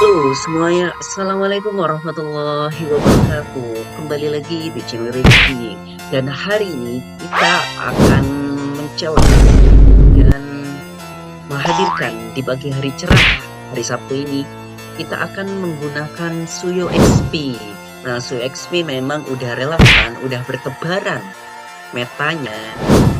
Halo semuanya, Assalamualaikum warahmatullahi wabarakatuh. Kembali lagi di channel Rifki. Dan hari ini kita akan mencoba dan menghadirkan di pagi hari cerah hari Sabtu ini. Kita akan menggunakan Suyo XP. Nah, Suyo XP memang udah relevan, udah bertebaran metanya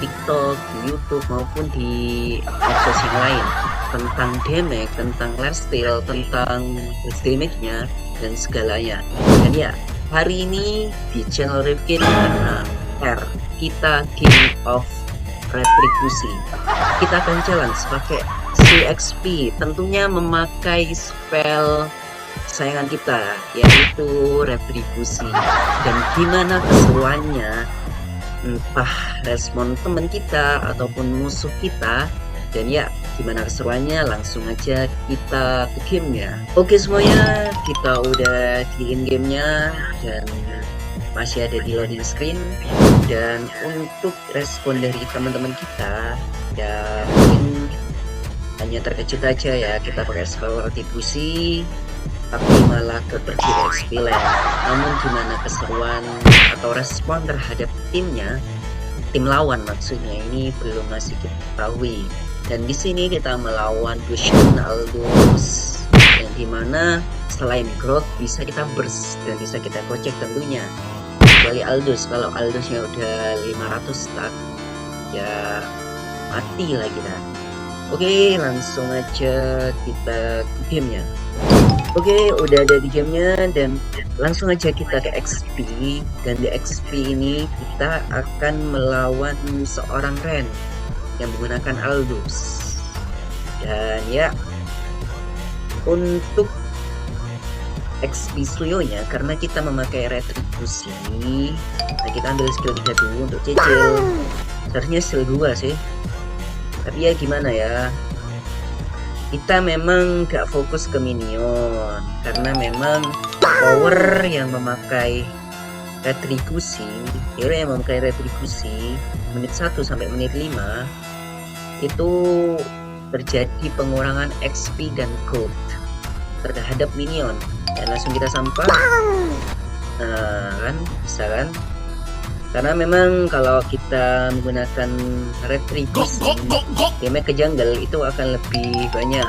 di TikTok, di YouTube maupun di akses yang lain tentang damage, tentang lifestyle, tentang damage-nya dan segalanya. Dan ya, hari ini di channel Rifkin R kita King of Retribusi. Kita akan challenge pakai CXP, tentunya memakai spell kesayangan kita yaitu Retribusi. Dan gimana keseruannya, entah respon teman kita ataupun musuh kita. Dan ya, gimana keseruannya, langsung aja kita ke gamenya. Oke semuanya, kita udah di in gamenya dan masih ada di loading screen. Dan untuk respon dari teman-teman kita, ya mungkin hanya terkejut aja ya, kita pakai spell retribusi tapi malah ke pergi XP land. Namun gimana keseruan atau respon terhadap timnya, tim lawan maksudnya, ini belum masih kita ketahui. Dan di sini kita melawan Lucian Aldous, yang dimana selain growth bisa kita burst dan bisa kita gocek tentunya. Kecuali Aldous, kalau Aldous-nya udah 500 stack ya mati lah kita. Oke, langsung aja kita ke gamenya. Oke, udah ada di gamenya dan langsung aja kita ke XP. Dan di XP ini kita akan melawan seorang Ren yang menggunakan Aldous. Dan ya, untuk XP Suyo-nya karena kita memakai retribusi, nah kita ambil skill 3 dulu untuk cicil. Seharusnya skill 2 sih, tapi ya gimana ya, kita memang gak fokus ke minion karena memang power yang memakai retribusi, hero yang memakai retribusi menit 1 sampai menit 5 itu terjadi pengurangan XP dan gold terhadap minion. Dan langsung kita sampah, nah kan bisa kan, karena memang kalau kita menggunakan retribusi damage ke jungle itu akan lebih banyak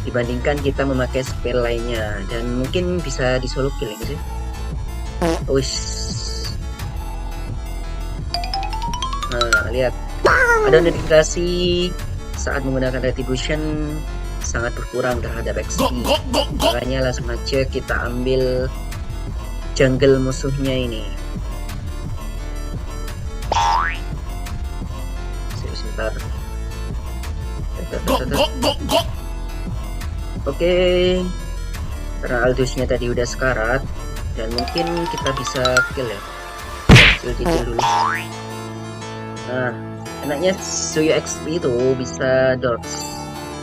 dibandingkan kita memakai spell lainnya. Dan mungkin bisa di solo kill ini sih. Wish. Nah, lihat ada notifikasi saat menggunakan retribution sangat berkurang terhadap XP. Makanya langsung aja kita ambil jungle musuhnya ini. Sebentar. Oke, karena Aldous-nya tadi udah sekarat dan mungkin kita bisa kill ya. Kill dulu. Nah, enaknya Suyo XP itu bisa dodge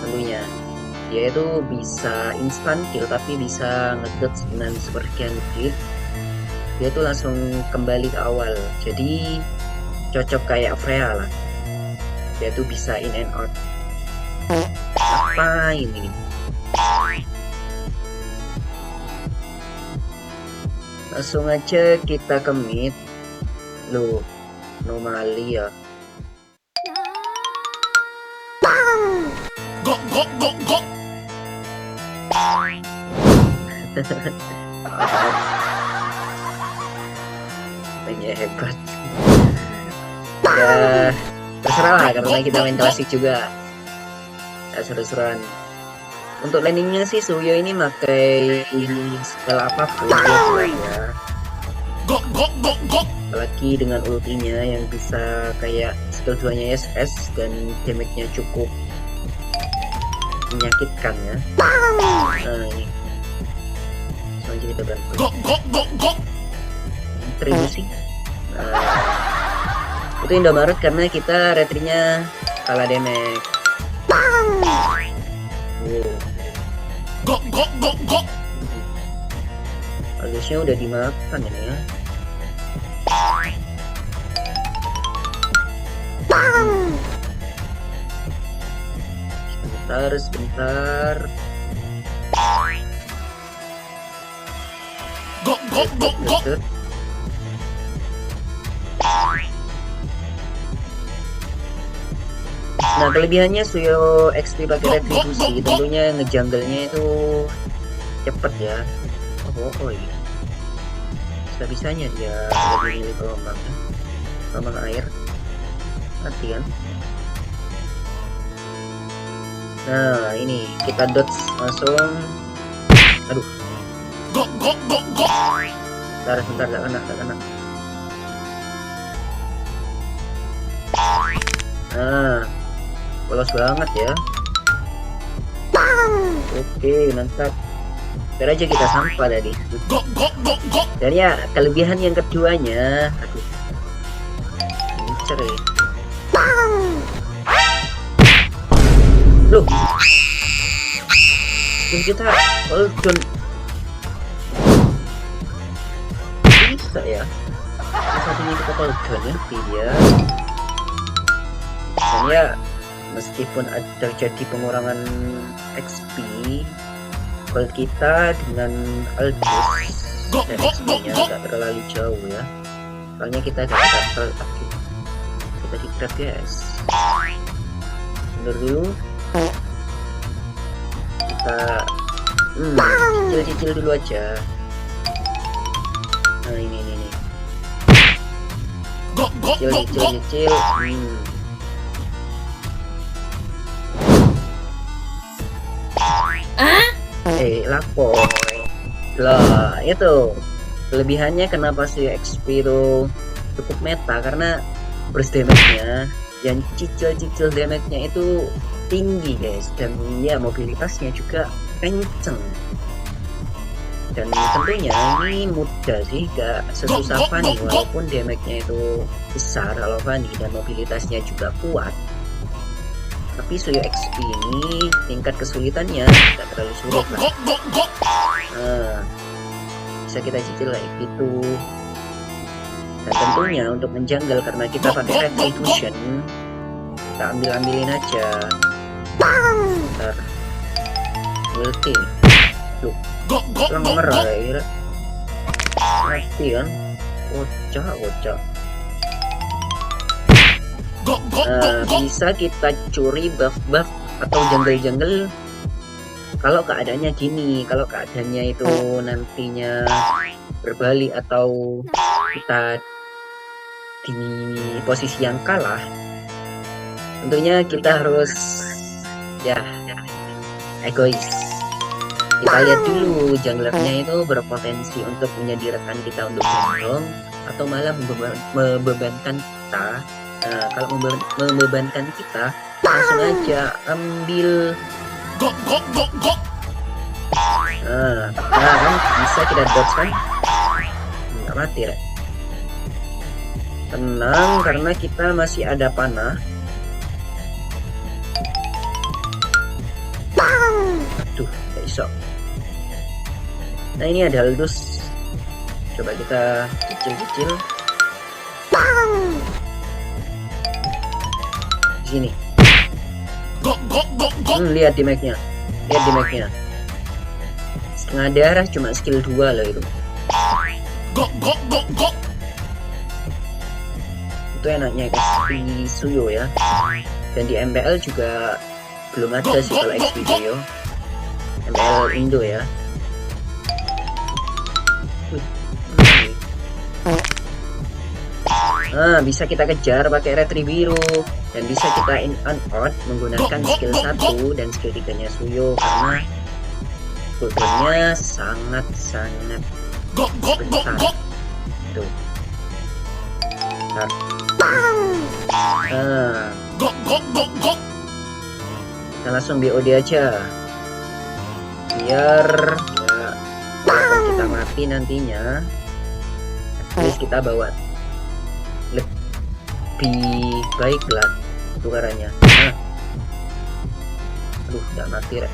tentunya. Dia itu bisa instant kill tapi bisa ngedodge dengan sepersekian detik. Dia tuh langsung kembali ke awal. Jadi cocok kayak Freya lah. Dia tuh bisa in and out. Apa ini? Langsung aja kita ke mid. Loh, Nomali ya. Banyak hebat. Ya terserah lah karena kita main klasik juga. Ya, seru-seruan. Untuk landingnya sih Suyo ini pakai spell apapun ya. Apalagi dengan ultinya yang bisa kayak skill 2 nya SS dan damage-nya cukup menyakitkan ya. Nah ini selanjutnya kita bantu retribusi. Nah, itu Indomaret karena kita retrinya kalah damage. Aldous-nya udah dimakan ini ya. Sebentar. Deket. Nah, kelebihannya Suyo XP pakai retribusi, tentunya ngejanggalnya itu cepet ya. Oh iya, bisa-bisanya dia lebih milih gelombang air, mati kan. Nah, ini kita dodge langsung. Aduh, sebentar, gak kena. Nah, polos banget ya. Oke, mantap. Biar aja kita sampah tadi. Dan ya, kelebihan yang keduanya, aduh, incer ya. Loh, kita Oldon bisa ya. Satunya kita Oldon ya, dia. Dan ya, meskipun ada terjadi pengurangan XP, gold kita dengan Aldous dan XP-nya nggak terlalu jauh ya. Soalnya kita dapat gold aktif. Kita di grab guys. Mundur dulu. Kita cicil dulu aja. Nah ini. Cicil. Lapor lah, itu kelebihannya kenapa sih XP itu cukup meta, karena burst damage-nya dan cicil damage-nya itu tinggi guys, dan ya mobilitasnya juga kenceng. Dan tentunya ini mudah sih, gak sesusah Fanny, walaupun damage-nya itu besar kalau Fanny dan mobilitasnya juga kuat. Tapi Suyo XP ini tingkat kesulitannya tidak terlalu sulit lah. Nah, bisa kita cicil kayak gitu. Dan tentunya untuk menjanggal, karena kita pakai retribution, kita ambilin aja. Bentar, ulti. Tuh, orang merah ya. Mati kan? Kocak. Bisa kita curi buff atau jungle kalau keadaannya gini. Kalau keadaannya itu nantinya berbalik atau kita di posisi yang kalah, tentunya kita harus ya egois. Kita lihat dulu junglernya itu berpotensi untuk menjadi rekan kita untuk gendong atau malah membebankan kita. Nah, kalau membebankan kita, langsung aja ambil. Nah, bisa kita dodge kan? Nggak mati ya. Tenang, karena kita masih ada panah. Aduh, gak bisa. Nah, ini ada Aldous. Coba kita cicil. Sini. Lihat damage-nya. Setengah darah cuma skill 2 loh itu. Itu enaknya XP Suyo ya. Dan di MPL juga belum ada sih kalau XP Suyo. MPL Indo ya. Bisa kita kejar pakai retri biru, dan bisa kita in and out menggunakan skill 1 dan skill 3-nya Suyo, karena cooldownnya sangat besar. Tuh. Kita langsung BOD aja biar ya, kita mati nantinya, terus kita bawa lebih baik lah tukarannya. Aduh, udah mati rek.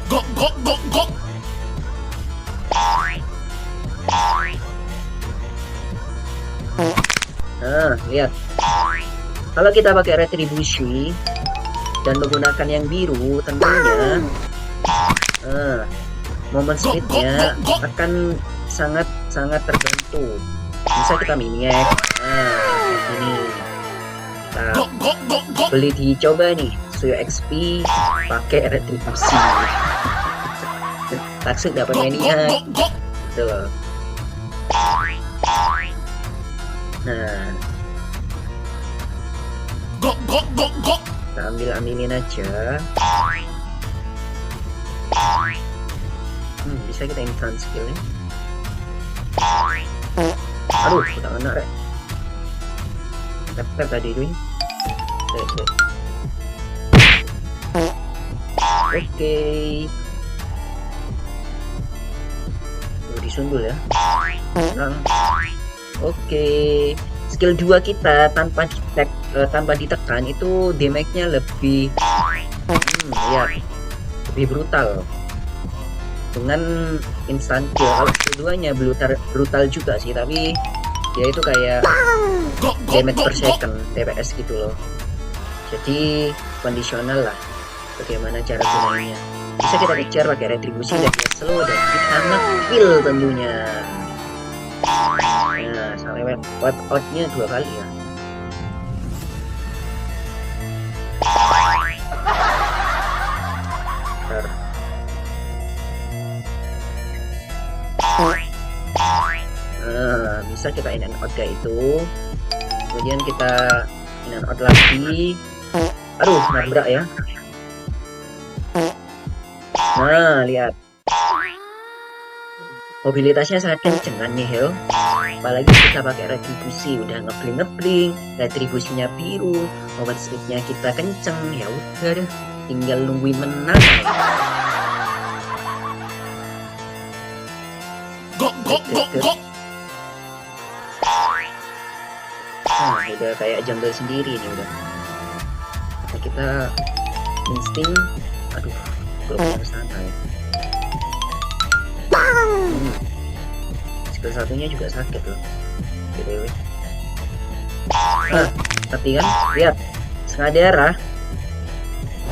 Lihat, kalau kita pakai retribusi dan menggunakan yang biru, tentunya momen speednya akan sangat terbantu. Bisa kita miniac. Nah, ini kita beli dicoba nih Suyo XP pakai retribusi. Langsung dapat mania. Gitu loh. Nah, kita ambilin aja. Bisa kita instant skillnya. Aduh, udah kena rek. Tap tadi itu. Oke. Disundul ya. Nah. Oke. Skill 2 kita tanpa ditekan itu damage-nya lebih ya, lebih brutal. Dengan instant kill. Kalau skill 2-nya brutal juga sih, tapi dia itu kayak damage per second DPS gitu loh. Jadi kondisional lah bagaimana cara gunanya. Bisa kita kejar pakai retribusi dan dia slow dan kita nge-kill tentunya. Nah, sampai wipe out-nya 2 kali ya. Nah, bisa kita in and out kayak itu. Kemudian kita in and out lagi. Aduh, nabrak ya. Nah, lihat. Mobilitasnya sangat kenceng kan nih, Hel. Apalagi kita pakai retribusi, udah ngebling, retribusinya biru, movement speednya kita kenceng, ya udah deh, tinggal nungguin menang. Nah, udah kayak jungle sendiri nih udah. Nah, kita insting, aduh, belum sana ya. Skill satunya juga sakit loh, btw. Nah, tapi kan lihat setengah darah,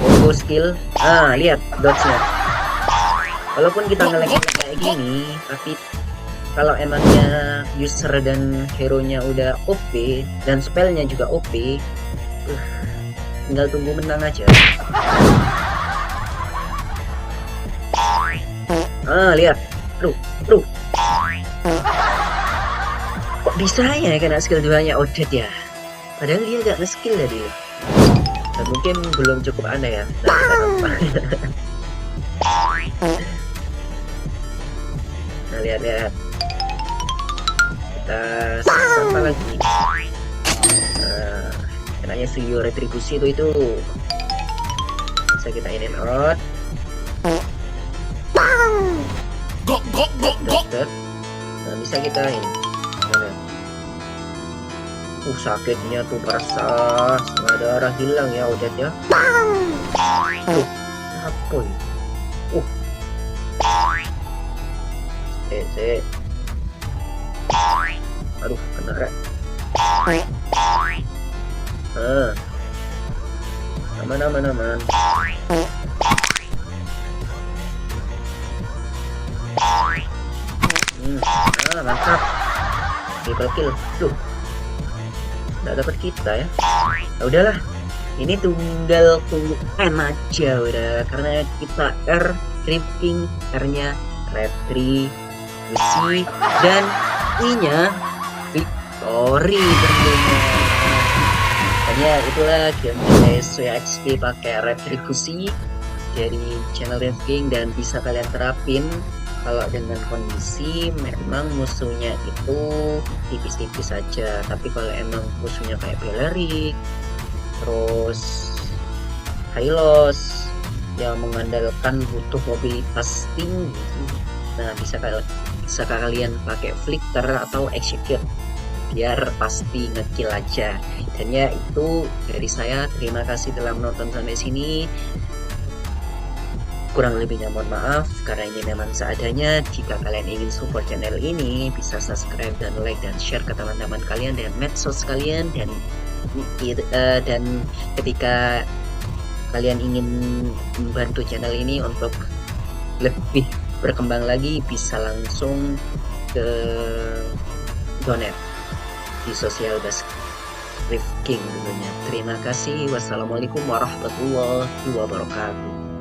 combo skill. Nah, lihat dodge-nya. Walaupun kita nge-lag kayak gini, tapi kalau emangnya user dan hero-nya udah OP dan spellnya juga OP, tinggal tunggu menang aja. Ah, lihat, Aduh. Kok bisa ya kena skill 2-nya Odette ya? Padahal dia gak nge-skill tadi. Dan mungkin belum cukup aneh ya. Nah, lihat. Kita apa lagi? Kenanya Suyo retribusi itu bisa kita in and out. Nah, bisa kita ini. Sakitnya tuh berasa setengah darah hilang ya Odette ya. Apa ini? Aduh, kena rek. Aman. Mantap. Triple kill. Tuh. Nggak dapat kita ya. Nah, udahlah. Ini tunggal tunggu M aja udah, karena kita King, R-nya retribusi dan I-nya victory tentunya. Makanya itulah gameplay Suyo XP pakai retribusi dari channel King dan bisa kalian terapin kalau dengan kondisi memang musuhnya itu tipis-tipis saja. Tapi kalau emang musuhnya kayak Belerik, terus Hylos yang mengandalkan butuh mobilitas tinggi, nah bisa kalian pakai Flicker atau Execute biar pasti ngekill aja. Dan ya itu dari saya, terima kasih telah menonton sampai sini. Kurang lebihnya mohon maaf, karena ini memang seadanya. Jika kalian ingin support channel ini, bisa subscribe dan like dan share ke teman-teman kalian dan medsos kalian. Dan ketika kalian ingin membantu channel ini untuk lebih berkembang lagi bisa langsung ke donate di sosial Bask Rifking tentunya. Terima kasih. Wassalamualaikum warahmatullahi wabarakatuh.